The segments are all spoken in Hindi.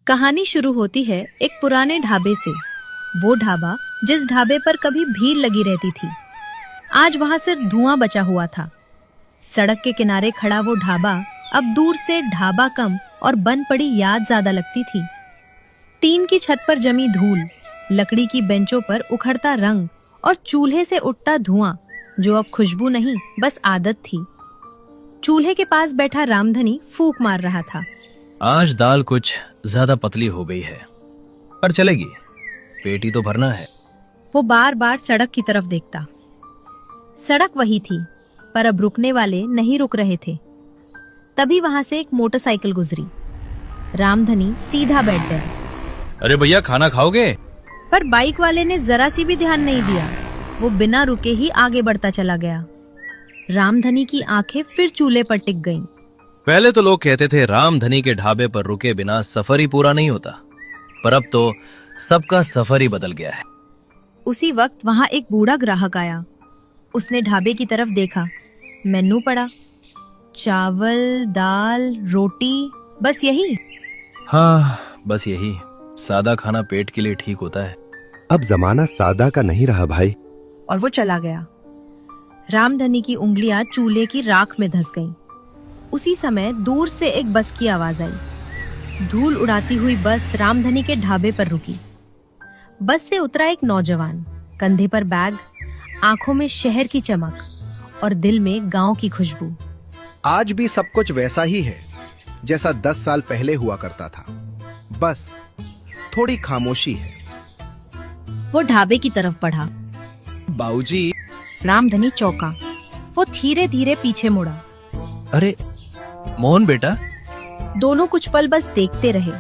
कहानी शुरू होती है एक पुराने ढाबे से। वो ढाबा जिस ढाबे पर कभी भीड़ लगी रहती थी, आज वहां सिर्फ धुआं बचा हुआ था। सड़क के किनारे खड़ा वो ढाबा अब दूर से ढाबा कम और बन पड़ी याद ज्यादा लगती थी। टीन की छत पर जमी धूल, लकड़ी की बेंचों पर उखड़ता रंग और चूल्हे से उठता धुआं जो अब खुशबू नहीं बस आदत थी। चूल्हे के पास बैठा रामधनी फूंक मार रहा था। आज दाल कुछ ज्यादा पतली हो गई है, पर चलेगी, पेट ही तो भरना है। वो बार बार सड़क की तरफ देखता। सड़क वही थी, पर अब रुकने वाले नहीं रुक रहे थे। तभी वहां से एक मोटरसाइकिल गुजरी। रामधनी सीधा बैठ गया। अरे भैया, खाना खाओगे? पर बाइक वाले ने जरा सी भी ध्यान नहीं दिया। वो बिना रुके ही आगे बढ़ता चला गया। रामधनी की आंखें फिर चूल्हे पर टिक गईं। पहले तो लोग कहते थे रामधनी के ढाबे पर रुके बिना सफर ही पूरा नहीं होता, पर अब तो सबका सफर ही बदल गया है। उसी वक्त वहां एक बूढ़ा ग्राहक आया। उसने ढाबे की तरफ देखा। मेन्यू पड़ा, चावल, दाल, रोटी, बस यही। हाँ, बस यही। सादा खाना पेट के लिए ठीक होता है। अब जमाना सादा का नहीं रहा भाई। और वो चला गया। रामधनी की उंगलियां चूल्हे की राख में धंस गईं। उसी समय दूर से एक बस की आवाज आई। धूल उड़ाती हुई बस रामधनी के ढाबे पर रुकी। बस से उतरा एक नौजवान, कंधे पर बैग, आंखों में शहर की चमक और दिल में गांव की खुशबू। आज भी सब कुछ वैसा ही है जैसा 10 साल पहले हुआ करता था, बस थोड़ी खामोशी है। वो ढाबे की तरफ बढ़ा। बाबूजी। रामधनी चौंका। वो धीरे धीरे पीछे मुड़ा। अरे मोहन बेटा। दोनों कुछ पल बस देखते रहे।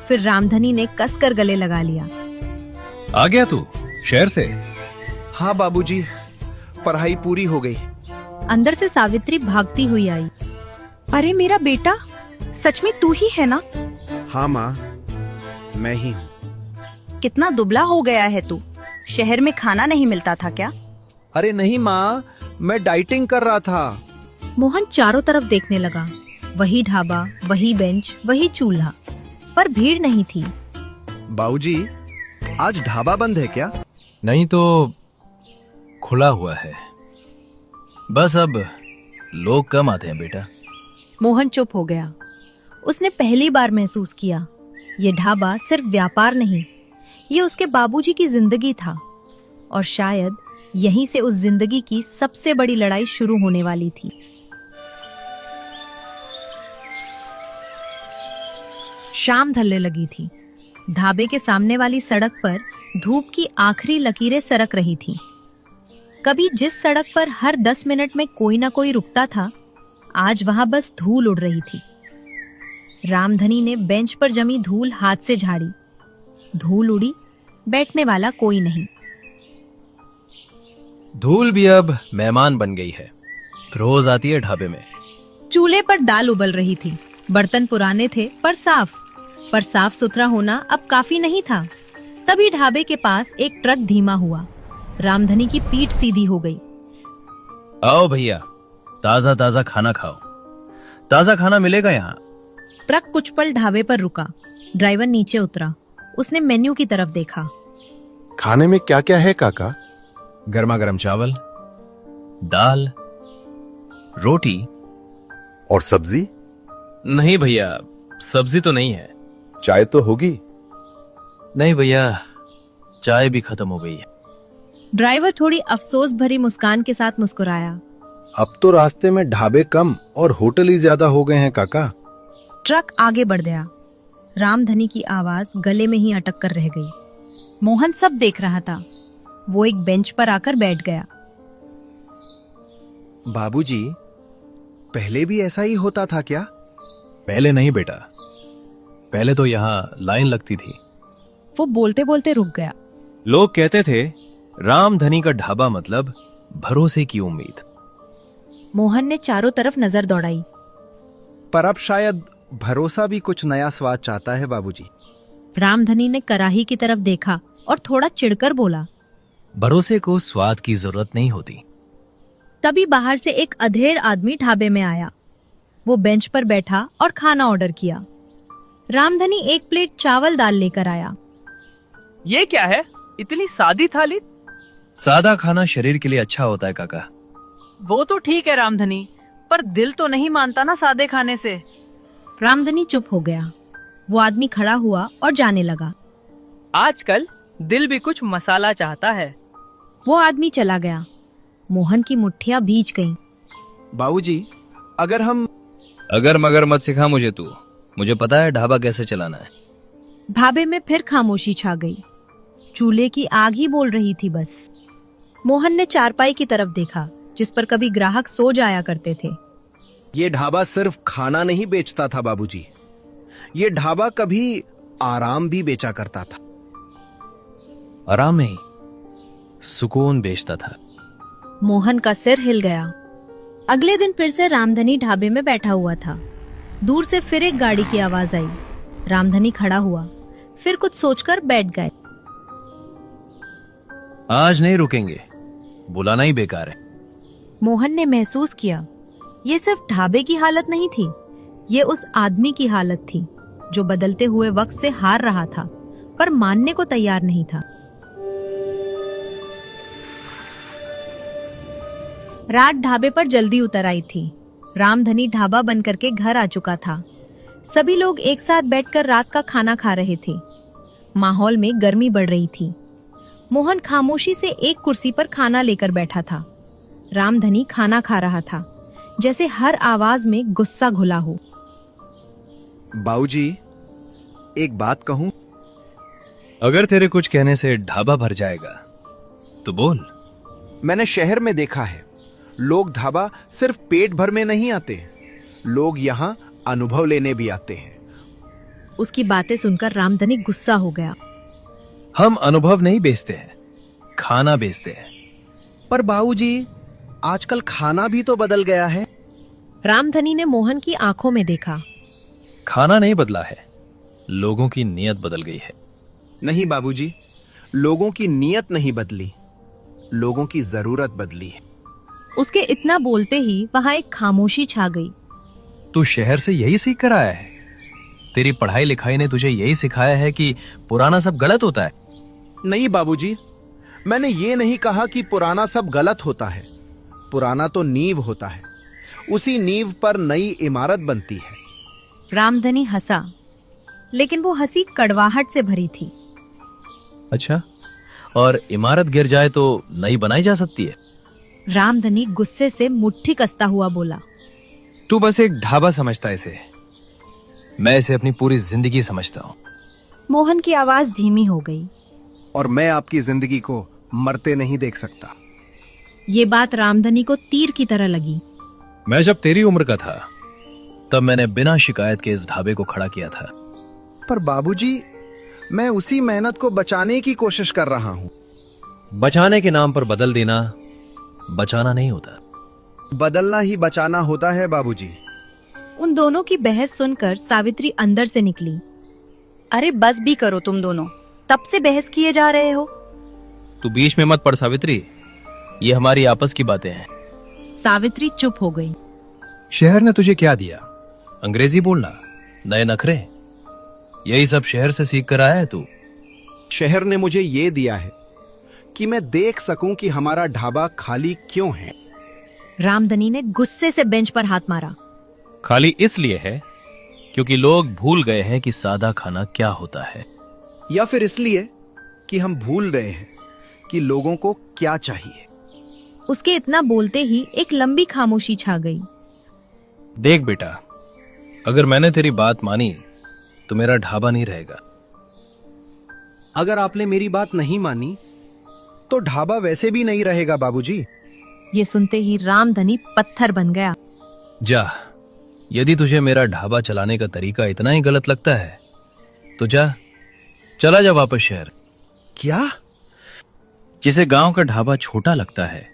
फिर रामधनी ने कसकर गले लगा लिया। आ गया तू शहर से? हाँ बाबूजी, पढ़ाई पूरी हो गई। अंदर से सावित्री भागती हुई आई। अरे मेरा बेटा, सच में तू ही है ना? हाँ माँ, मैं ही हूँ। कितना दुबला हो गया है तू। शहर में खाना नहीं मिलता था क्या? अरे नहीं माँ, मैं डाइटिंग कर रहा था। मोहन चारों तरफ देखने लगा। वही ढाबा, वही बेंच, वही चूल्हा, पर भीड़ नहीं थी। बाबूजी, आज ढाबा बंद है क्या? नहीं तो खुला हुआ है, बस अब लोग कम आते हैं बेटा। मोहन चुप हो गया। उसने पहली बार महसूस किया, ये ढाबा सिर्फ व्यापार नहीं, ये उसके बाबूजी की जिंदगी था। और शायद यहीं से उस जिंदगी की सबसे बड़ी लड़ाई शुरू होने वाली थी। शाम ढलने लगी थी। ढाबे के सामने वाली सड़क पर धूप की आखिरी लकीरें सरक रही थीं। कभी जिस सड़क पर हर 10 मिनट में कोई ना कोई रुकता था, आज वहां बस धूल उड़ रही थी। रामधनी ने बेंच पर जमी धूल हाथ से झाड़ी। धूल उड़ी, बैठने वाला कोई नहीं। धूल भी अब मेहमान बन गई है, रोज आती है ढाबे में। चूल्हे पर दाल उबल रही थी। बर्तन पुराने थे पर साफ सुथरा होना अब काफी नहीं था। तभी ढाबे के पास एक ट्रक धीमा हुआ। रामधनी की पीठ सीधी हो गई। आओ भैया, ताजा ताजा खाना खाओ। ताजा खाना मिलेगा यहाँ। ट्रक कुछ पल ढाबे पर रुका। ड्राइवर नीचे उतरा। उसने मेन्यू की तरफ देखा। खाने में क्या क्या है काका? गर्मा गर्म चावल, दाल, रोटी और सब्जी? नहीं भैया, सब्जी तो नहीं है। चाय तो होगी? नहीं भैया, चाय भी खत्म हो गई है। ड्राइवर थोड़ी अफसोस भरी मुस्कान के साथ मुस्कुराया। अब तो रास्ते में ढाबे कम और होटल ही ज्यादा हो गए हैं काका। ट्रक आगे बढ़ गया। रामधनी की आवाज गले में ही अटक कर रह गई। मोहन सब देख रहा था। वो एक बेंच पर आकर बैठ गया। बाबूजी, पहले भी ऐसा ही होता था क्या? पहले नहीं बेटा, पहले तो यहाँ लाइन लगती थी। वो बोलते बोलते रुक गया। लोग कहते थे रामधनी का ढाबा मतलब भरोसे की उम्मीद। मोहन ने चारों तरफ नजर दौड़ाई। पर अब शायद भरोसा भी कुछ नया स्वाद चाहता है बाबूजी। रामधनी ने कराही की तरफ देखा और थोड़ा चिढ़कर बोला, भरोसे को स्वाद की जरूरत नहीं होती। तभी बाहर से एक अधेड़ आदमी ढाबे में आया। वो बेंच पर बैठा और खाना ऑर्डर किया। रामधनी एक प्लेट चावल दाल लेकर आया। ये क्या है? इतनी सादी थाली। सादा खाना शरीर के लिए अच्छा होता है काका। वो तो ठीक है रामधनी, पर दिल तो नहीं मानता ना सादे खाने से। रामधनी चुप हो गया। वो आदमी खड़ा हुआ और जाने लगा। आजकल दिल भी कुछ मसाला चाहता है। वो आदमी चला गया। मोहन की मुट्ठियां भीज गईं। बाबूजी, अगर मगर मत सिखा मुझे तू। मुझे पता है ढाबा कैसे चलाना है। ढाबे में फिर खामोशी छा गई। चूल्हे की आग ही बोल रही थी बस। मोहन ने चारपाई की तरफ देखा जिस पर कभी ग्राहक सो जाया करते थे। ये ढाबा सिर्फ खाना नहीं बेचता था बाबूजी, ये ढाबा कभी आराम भी बेचा करता था। आराम नहीं, सुकून बेचता था। मोहन का सिर हिल गया। अगले दिन फिर से रामधनी ढाबे में बैठा हुआ था। दूर से फिर एक गाड़ी की आवाज आई। रामधनी खड़ा हुआ, फिर कुछ सोचकर बैठ गए। आज नहीं रुकेंगे, बुलाना ही बेकार है। मोहन ने महसूस किया ये सिर्फ ढाबे की हालत नहीं थी, ये उस आदमी की हालत थी जो बदलते हुए वक्त से हार रहा था पर मानने को तैयार नहीं था। रात ढाबे पर जल्दी उतर आई थी। रामधनी ढाबा बंद करके घर आ चुका था। सभी लोग एक साथ बैठकर रात का खाना खा रहे थे। माहौल में गर्मी बढ़ रही थी। मोहन खामोशी से एक कुर्सी पर खाना लेकर बैठा था। रामधनी खाना खा रहा था, जैसे हर आवाज में गुस्सा घुला हो। बाबूजी, एक बात कहूं? अगर तेरे कुछ कहने से ढाबा भर जाएगा तो बोल। मैंने शहर में देखा है, लोग ढाबा सिर्फ पेट भर में नहीं आते, लोग यहाँ अनुभव लेने भी आते हैं। उसकी बातें सुनकर रामधनी गुस्सा हो गया। हम अनुभव नहीं बेचते हैं, खाना बेचते हैं। पर बाबूजी, आजकल खाना भी तो बदल गया है। रामधनी ने मोहन की आंखों में देखा। खाना नहीं बदला है, लोगों की नीयत बदल गई है। नहीं बाबूजी, लोगों की नीयत नहीं बदली, लोगों की जरूरत बदली है। उसके इतना बोलते ही वहां एक खामोशी छा गई। तू शहर से यही सीख कर आया है? तेरी पढ़ाई लिखाई ने तुझे यही सिखाया है कि पुराना सब गलत होता है? नहीं बाबूजी, मैंने ये नहीं कहा कि पुराना सब गलत होता है। पुराना तो नींव होता है, उसी नींव पर नई इमारत बनती है। रामधनी हंसा, लेकिन वो हंसी कड़वाहट से भरी थी। अच्छा, और इमारत गिर जाए तो नई बनाई जा सकती है? रामधनी गुस्से से मुट्ठी कसता हुआ बोला। तू बस एक ढाबा समझता है इसे, मैं इसे अपनी पूरी जिंदगी समझता हूँ। मोहन की आवाज धीमी हो गई। और मैं आपकी जिंदगी को मरते नहीं देख सकता। ये बात रामधनी को तीर की तरह लगी। मैं जब तेरी उम्र का था तब मैंने बिना शिकायत के इस ढाबे को खड़ा किया था। पर बाबूजी, मैं उसी मेहनत को बचाने की कोशिश कर रहा हूँ। बचाने के नाम पर बदल देना बचाना नहीं होता। बदलना ही बचाना होता है बाबूजी। उन दोनों की बहस सुनकर सावित्री अंदर से निकली। अरे बस भी करो तुम दोनों, तब से बहस किए जा रहे हो। तू बीच में मत पड़ सावित्री, ये हमारी आपस की बातें हैं। सावित्री चुप हो गई। शहर ने तुझे क्या दिया? अंग्रेजी बोलना, नए नखरे, यही सब शहर से सीख कर आया है तू? शहर ने मुझे ये दिया है कि मैं देख सकूं कि हमारा ढाबा खाली क्यों है। रामधनी ने गुस्से से बेंच पर हाथ मारा। खाली इसलिए है क्योंकि लोग भूल गए हैं कि सादा खाना क्या होता है। या फिर इसलिए कि हम भूल गए हैं कि लोगों को क्या चाहिए। उसके इतना बोलते ही एक लंबी खामोशी छा गई। देख बेटा, अगर मैंने तेरी बात मानी तो मेरा ढाबा नहीं रहेगा। अगर आपने मेरी बात नहीं मानी तो ढाबा वैसे भी नहीं रहेगा बाबूजी। ये सुनते ही रामधनी पत्थर बन गया। जा, यदि तुझे मेरा ढाबा चलाने का तरीका इतना ही गलत लगता है तो जा, चला जा वापस शहर। क्या? जिसे गांव का ढाबा छोटा लगता है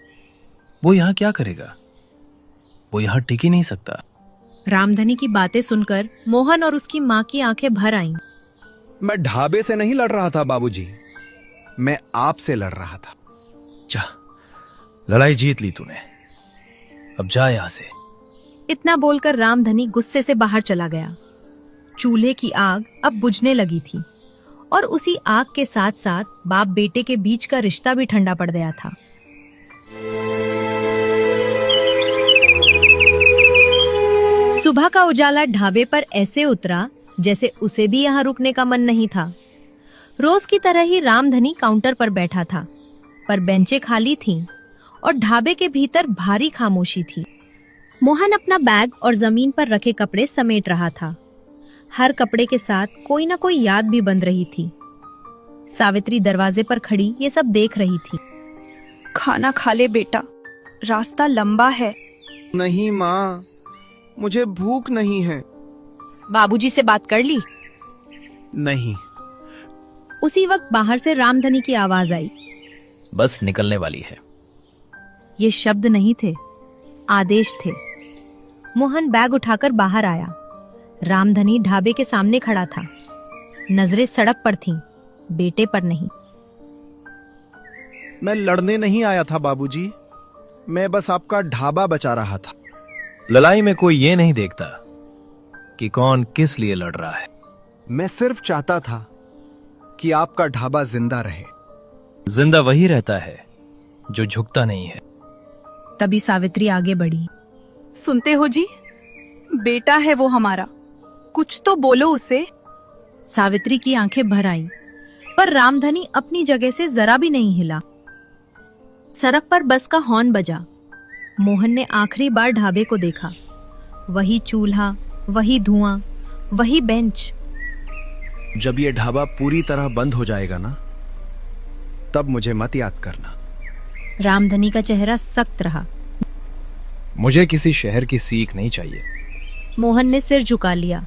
वो यहां क्या करेगा? वो यहां टिक ही नहीं सकता। रामधनी की बातें सुनकर मोहन और उसकी माँ की आंखें भर आईं। मैं ढाबे से नहीं लड़ रहा था बाबूजी, मैं आपसे लड़ रहा था। जा, लड़ाई जीत ली तूने, अब जा यहां से। इतना बोलकर रामधनी गुस्से से बाहर चला गया। चूल्हे की आग अब बुझने लगी थी और उसी आग के साथ साथ बाप बेटे के बीच का रिश्ता भी ठंडा पड़ गया था। सुबह का उजाला ढाबे पर ऐसे उतरा जैसे उसे भी यहाँ रुकने का मन नहीं था। रोज की तरह ही रामधनी काउंटर पर बैठा था, पर बेंचें खाली थीं और ढाबे के भीतर भारी खामोशी थी। मोहन अपना बैग और जमीन पर रखे कपड़े समेट रहा था। हर कपड़े के साथ कोई ना कोई याद भी बंध रही थी। सावित्री दरवाजे पर खड़ी ये सब देख रही थी। खाना खा ले बेटा, रास्ता लंबा है। नहीं माँ, मुझे भूख नहीं है। बाबूजी से बात कर ली? नहीं। उसी वक्त बाहर से रामधनी की आवाज आई। बस निकलने वाली है। ये शब्द नहीं थे, आदेश थे। मोहन बैग उठाकर बाहर आया। रामधनी ढाबे के सामने खड़ा था। नजरें सड़क पर थीं, बेटे पर नहीं। मैं लड़ने नहीं आया था बाबूजी, मैं बस आपका ढाबा बचा रहा था। लड़ाई में कोई ये नहीं देखता कि कौन किस लिए लड़ रहा है। मैं सिर्फ चाहता था कि आपका ढाबा जिंदा रहे। जिंदा वही रहता है जो झुकता नहीं है। तभी सावित्री आगे बढ़ी। सुनते हो जी, बेटा है वो हमारा, कुछ तो बोलो उसे। सावित्री की आंखें भर आईं, पर रामधनी अपनी जगह से जरा भी नहीं हिला। सड़क पर बस का हॉर्न बजा। मोहन ने आखिरी बार ढाबे को देखा। वही चूल्हा, वही धुआं, वही बेंच। जब ये ढाबा पूरी तरह बंद हो जाएगा ना, तब मुझे मत याद करना। रामधनी का चेहरा सख्त रहा। मुझे किसी शहर की सीख नहीं चाहिए। मोहन ने सिर झुका लिया।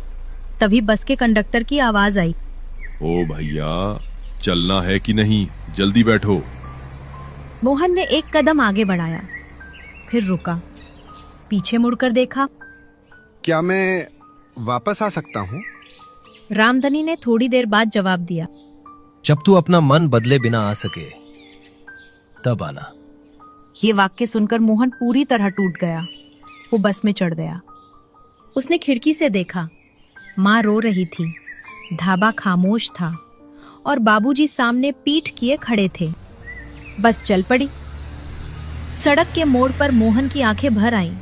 तभी बस के कंडक्टर की आवाज आई। ओ भैया, चलना है कि नहीं? जल्दी बैठो। मोहन ने एक कदम आगे बढ़ाया, फिर रुका, पीछे मुड़कर देखा। क्या मैं वापस आ सकता हूँ? रामधनी ने थोड़ी देर बाद जवाब दिया। जब तू अपना मन बदले बिना आ सके तब आना। ये वाक्य सुनकर मोहन पूरी तरह टूट गया। वो बस में चढ़ गया। उसने खिड़की से देखा, माँ रो रही थी, ढाबा खामोश था और बाबूजी सामने पीठ किए खड़े थे। बस चल पड़ी। सड़क के मोड़ पर मोहन की आंखें भर आईं।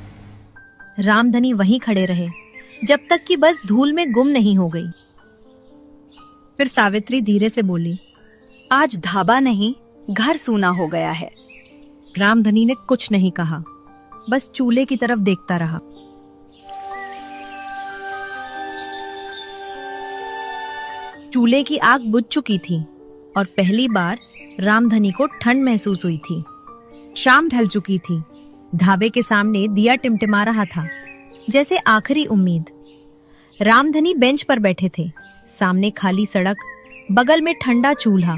रामधनी वहीं खड़े रहे जब तक कि बस धूल में गुम नहीं हो गई। फिर सावित्री धीरे से बोली, आज ढाबा नहीं, घर सूना हो गया है। रामधनी ने कुछ नहीं कहा, बस चूल्हे की तरफ देखता रहा। चूल्हे की आग बुझ चुकी थी और पहली बार रामधनी को ठंड महसूस हुई थी। शाम ढल चुकी थी। ढाबे के सामने दिया टिमटिमा रहा था, जैसे आखिरी उम्मीद। रामधनी बेंच पर बैठे थे। सामने खाली सड़क, बगल में ठंडा चूल्हा।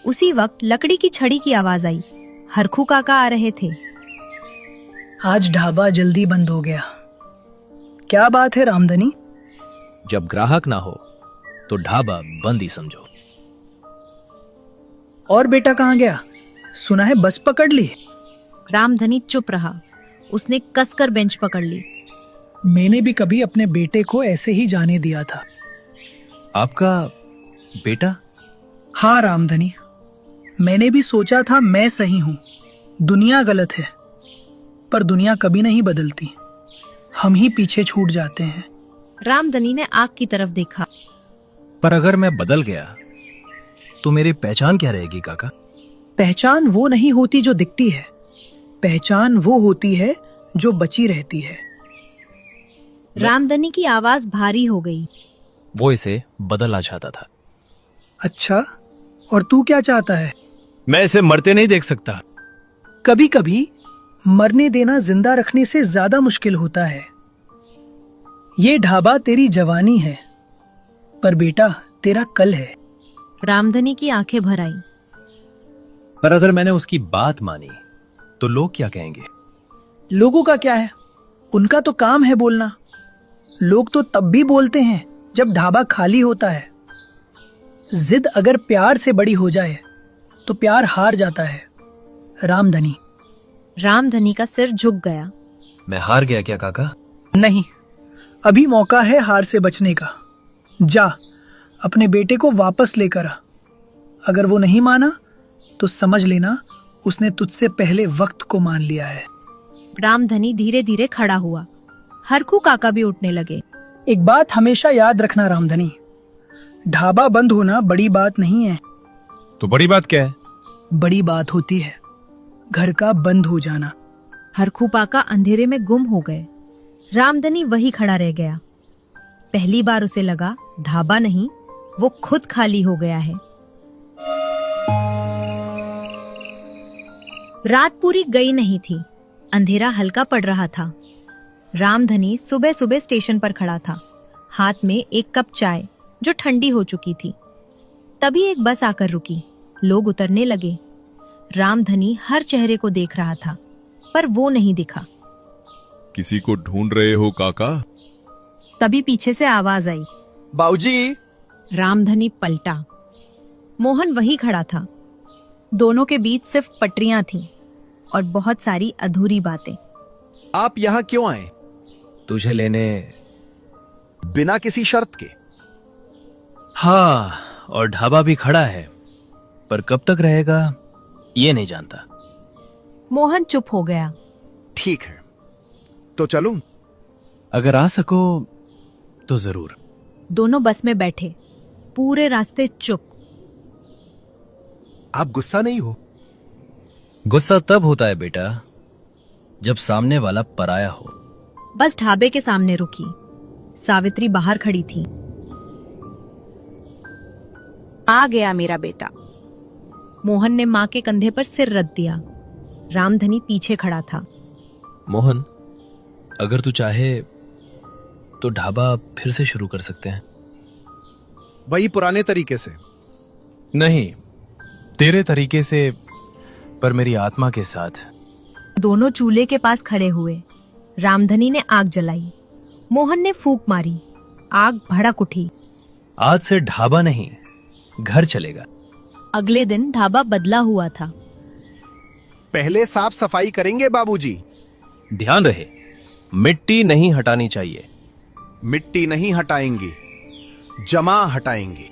उसी वक्त लकड़ी की छड़ी की आवाज आई। हरखू काका आ रहे थे। आज ढाबा जल्दी बंद हो गया। क्या बात है रामधनी? जब ग्राहक ना हो तो ढाबा बंद ही समझो। और बेटा कहाँ गया? सुना है बस पकड़ ली। रामधनी चुप रहा। उसने कसकर बेंच पकड़ ली। मैंने भी कभी अपने बेटे को ऐसे ही जाने दिया था। आपका बेटा? हाँ रामधनी, मैंने भी सोचा था मैं सही हूँ, दुनिया गलत है। पर दुनिया कभी नहीं बदलती, हम ही पीछे छूट जाते हैं। रामधनी ने आग की तरफ देखा। पर अगर मैं बदल गया तो मेरी पहचान क्या रहेगी काका? पहचान वो नहीं होती जो दिखती है, पहचान वो होती है जो बची रहती है। रामधनी की आवाज भारी हो गई। वो इसे बदलना चाहता था। अच्छा, और तू क्या चाहता है? मैं इसे मरते नहीं देख सकता। कभी कभी मरने देना जिंदा रखने से ज्यादा मुश्किल होता है। ये ढाबा तेरी जवानी है, पर बेटा तेरा कल है। रामधनी की आंखें भर आईं। पर अगर मैंने उसकी बात मानी तो लोग क्या कहेंगे? लोगों का क्या है, उनका तो काम है बोलना। लोग तो तब भी बोलते हैं जब ढाबा खाली होता है। जिद अगर प्यार से बड़ी हो जाए तो प्यार हार जाता है। रामधनी। रामधनी का सिर झुक गया। मैं हार गया क्या काका? नहीं, अभी मौका है हार से बचने का। जा, अपने बेटे को वापस लेकर आ। अगर वो नहीं माना तो समझ लेना उसने तुझसे पहले वक्त को मान लिया है। रामधनी धीरे धीरे खड़ा हुआ। हरखू काका भी उठने लगे। एक बात हमेशा याद रखना रामधनी, ढाबा बंद होना बड़ी बात नहीं है। तो बड़ी बात क्या है? बड़ी बात होती है घर का बंद हो जाना। हरखू पाका अंधेरे में गुम हो गए। रामधनी वही खड़ा रह गया। पहली बार उसे लगा ढाबा नहीं, वो खुद खाली हो गया है। रात पूरी गई नहीं थी, अंधेरा हल्का पड़ रहा था। रामधनी सुबह सुबह स्टेशन पर खड़ा था, हाथ में एक कप चाय जो ठंडी हो चुकी थी। तभी एक बस आकर रुकी। लोग उतरने लगे। रामधनी हर चेहरे को देख रहा था, पर वो नहीं दिखा। किसी को ढूंढ रहे हो काका? तभी पीछे से आवाज आई। बाबूजी। रामधनी पलटा। मोहन वही खड़ा था। दोनों के बीच सिर्फ पटरियां थीं और बहुत सारी अधूरी बातें। आप यहाँ क्यों आए? तुझे लेने। बिना किसी शर्त के? हाँ, और ढाबा भी खड़ा है, पर कब तक रहेगा ये नहीं जानता। मोहन चुप हो गया। ठीक है, तो चलूं? अगर आ सको तो जरूर। दोनों बस में बैठे, पूरे रास्ते चुप। आप गुस्सा नहीं हो? गुस्सा तब होता है बेटा जब सामने वाला पराया हो। बस ढाबे के सामने रुकी। सावित्री बाहर खड़ी थी। आ गया मेरा बेटा। मोहन ने माँ के कंधे पर सिर रख दिया। रामधनी पीछे खड़ा था। मोहन, अगर तू चाहे तो ढाबा फिर से शुरू कर सकते हैं। वही पुराने तरीके से? नहीं, तेरे तरीके से, पर मेरी आत्मा के साथ। दोनों चूल्हे के पास खड़े हुए। रामधनी ने आग जलाई। मोहन ने फूंक मारी। आग भड़क उठी। आज से ढाबा नहीं, घर चलेगा। अगले दिन ढाबा बदला हुआ था। पहले साफ सफाई करेंगे बाबूजी। ध्यान रहे, मिट्टी नहीं हटानी चाहिए। मिट्टी नहीं हटाएंगे, जमा हटाएंगे।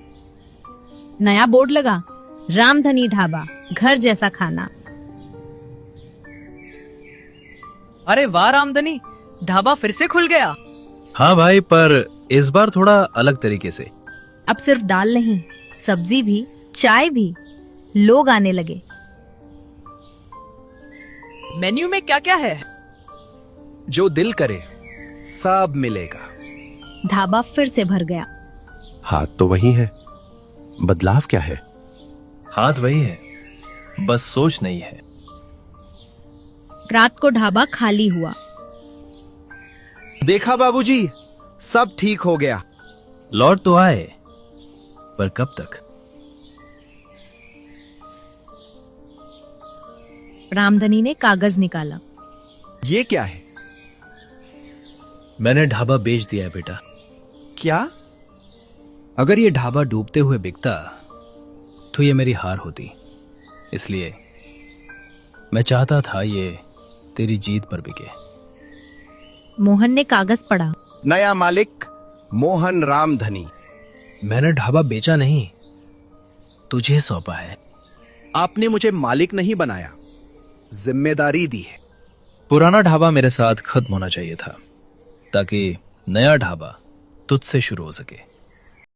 नया बोर्ड लगा, रामधनी ढाबा, घर जैसा खाना। अरे वाह रामधनी, ढाबा फिर से खुल गया। हाँ भाई, पर इस बार थोड़ा अलग तरीके से। अब सिर्फ दाल नहीं, सब्जी भी, चाय भी। लोग आने लगे। मेन्यू में क्या क्या है? जो दिल करे सब मिलेगा। ढाबा फिर से भर गया। हाथ तो वही है, बदलाव क्या है? हाथ वही है, बस सोच नहीं है। रात को ढाबा खाली हुआ। देखा बाबूजी, सब ठीक हो गया। लौट तो आए, पर कब तक? रामधनी ने कागज निकाला। ये क्या है? मैंने ढाबा बेच दिया है बेटा। क्या? अगर ये ढाबा डूबते हुए बिकता तो ये मेरी हार होती, इसलिए मैं चाहता था ये तेरी जीत पर बिके। मोहन ने कागज पढ़ा। नया मालिक मोहन रामधनी। मैंने ढाबा बेचा नहीं, तुझे सौंपा है। आपने मुझे मालिक नहीं बनाया, जिम्मेदारी दी है। पुराना ढाबा मेरे साथ खत्म होना चाहिए था, ताकि नया ढाबा तुझसे शुरू हो सके।